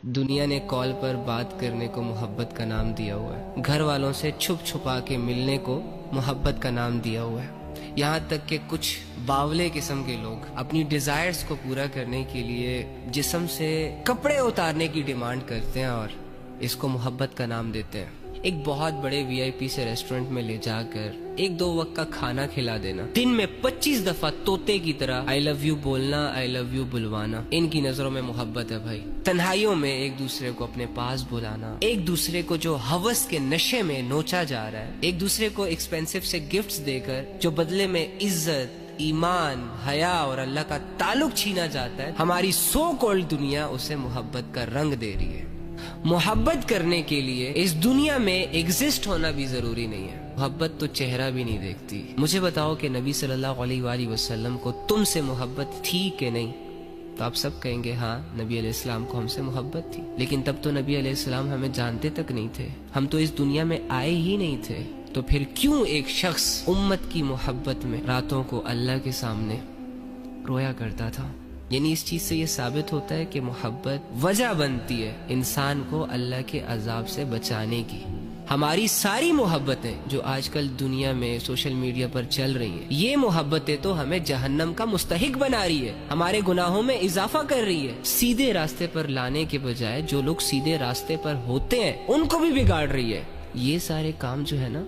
دنیا نے کال پر بات کرنے کو محبت کا نام دیا ہوا ہے، گھر والوں سے چھپ چھپا کے ملنے کو محبت کا نام دیا ہوا ہے، یہاں تک کہ کچھ باولے قسم کے لوگ اپنی ڈیزائرز کو پورا کرنے کے لیے جسم سے کپڑے اتارنے کی ڈیمانڈ کرتے ہیں اور اس کو محبت کا نام دیتے ہیں۔ ایک بہت بڑے وی آئی پی سے ریسٹورنٹ میں لے جا کر ایک دو وقت کا کھانا کھلا دینا، دن میں 25 دفعہ طوطے کی طرح آئی لو یو بولنا، آئی لو یو بلوانا، ان کی نظروں میں محبت ہے بھائی۔ تنہائیوں میں ایک دوسرے کو اپنے پاس بلانا، ایک دوسرے کو جو ہوس کے نشے میں نوچا جا رہا ہے، ایک دوسرے کو ایکسپینسو سے گفٹس دے کر جو بدلے میں عزت، ایمان، حیا اور اللہ کا تعلق چھینا جاتا ہے، ہماری سو کالڈ دنیا اسے محبت کا رنگ دے رہی ہے۔ محبت کرنے کے لیے اس دنیا میں ایگزسٹ ہونا بھی ضروری نہیں ہے، محبت تو چہرہ بھی نہیں دیکھتی۔ مجھے بتاؤ کہ نبی صلی اللہ علیہ وآلہ وسلم کو تم سے محبت تھی کہ نہیں؟ تو آپ سب کہیں گے ہاں، نبی علیہ السلام کو ہم سے محبت تھی، لیکن تب تو نبی علیہ السلام ہمیں جانتے تک نہیں تھے، ہم تو اس دنیا میں آئے ہی نہیں تھے۔ تو پھر کیوں ایک شخص امت کی محبت میں راتوں کو اللہ کے سامنے رویا کرتا تھا؟ یعنی اس چیز سے یہ ثابت ہوتا ہے کہ محبت وجہ بنتی ہے انسان کو اللہ کے عذاب سے بچانے کی۔ ہماری ساری محبتیں جو آج کل دنیا میں سوشل میڈیا پر چل رہی ہیں، یہ محبتیں تو ہمیں جہنم کا مستحق بنا رہی ہے، ہمارے گناہوں میں اضافہ کر رہی ہے، سیدھے راستے پر لانے کے بجائے جو لوگ سیدھے راستے پر ہوتے ہیں ان کو بھی بگاڑ رہی ہے۔ یہ سارے کام جو ہے نا،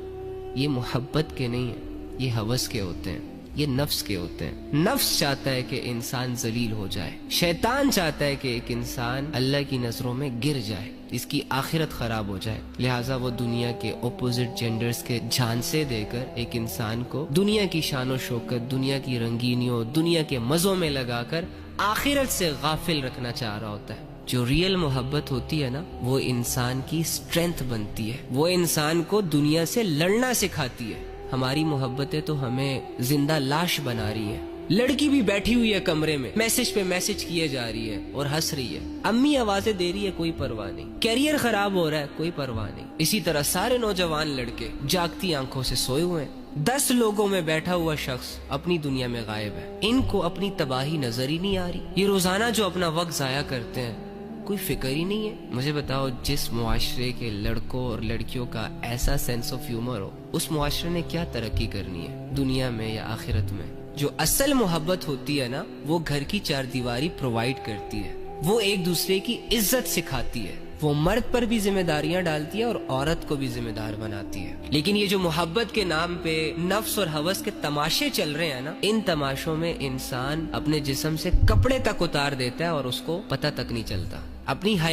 یہ محبت کے نہیں ہیں، یہ ہوس کے ہوتے ہیں، یہ نفس کے ہوتے ہیں۔ نفس چاہتا ہے کہ انسان ذلیل ہو جائے، شیطان چاہتا ہے کہ ایک انسان اللہ کی نظروں میں گر جائے، اس کی آخرت خراب ہو جائے، لہٰذا وہ دنیا کے اپوزٹ جینڈرز کے جھانسے دے کر ایک انسان کو دنیا کی شان و شوکت، دنیا کی رنگینیوں، دنیا کے مزوں میں لگا کر آخرت سے غافل رکھنا چاہ رہا ہوتا ہے۔ جو ریئل محبت ہوتی ہے نا، وہ انسان کی اسٹرینتھ بنتی ہے، وہ انسان کو دنیا سے لڑنا سکھاتی ہے۔ ہماری محبتیں تو ہمیں زندہ لاش بنا رہی ہیں۔ لڑکی بھی بیٹھی ہوئی ہے کمرے میں، میسج پہ میسج کیے جا رہی ہے اور ہنس رہی ہے، امی آوازیں دے رہی ہے، کوئی پرواہ نہیں، کیریئر خراب ہو رہا ہے، کوئی پرواہ نہیں۔ اسی طرح سارے نوجوان لڑکے جاگتی آنکھوں سے سوئے ہوئے ہیں، 10 لوگوں میں بیٹھا ہوا شخص اپنی دنیا میں غائب ہے، ان کو اپنی تباہی نظر ہی نہیں آ رہی۔ یہ روزانہ جو اپنا وقت ضائع کرتے ہیں، کوئی فکر ہی نہیں ہے۔ مجھے بتاؤ، جس معاشرے کے لڑکوں اور لڑکیوں کا ایسا سینس آف ہیومر ہو، اس معاشرے نے کیا ترقی کرنی ہے، دنیا میں یا آخرت میں؟ جو اصل محبت ہوتی ہے نا، وہ گھر کی چار دیواری پرووائڈ کرتی ہے، وہ ایک دوسرے کی عزت سکھاتی ہے، وہ مرد پر بھی ذمہ داریاں ڈالتی ہے اور عورت کو بھی ذمہ دار بناتی ہے۔ لیکن یہ جو محبت کے نام پہ نفس اور ہوس کے تماشے چل رہے ہیں نا، ان تماشوں میں انسان اپنے جسم سے کپڑے تک اتار دیتا ہے اور اس کو پتہ تک نہیں چلتا۔ اپنی حیا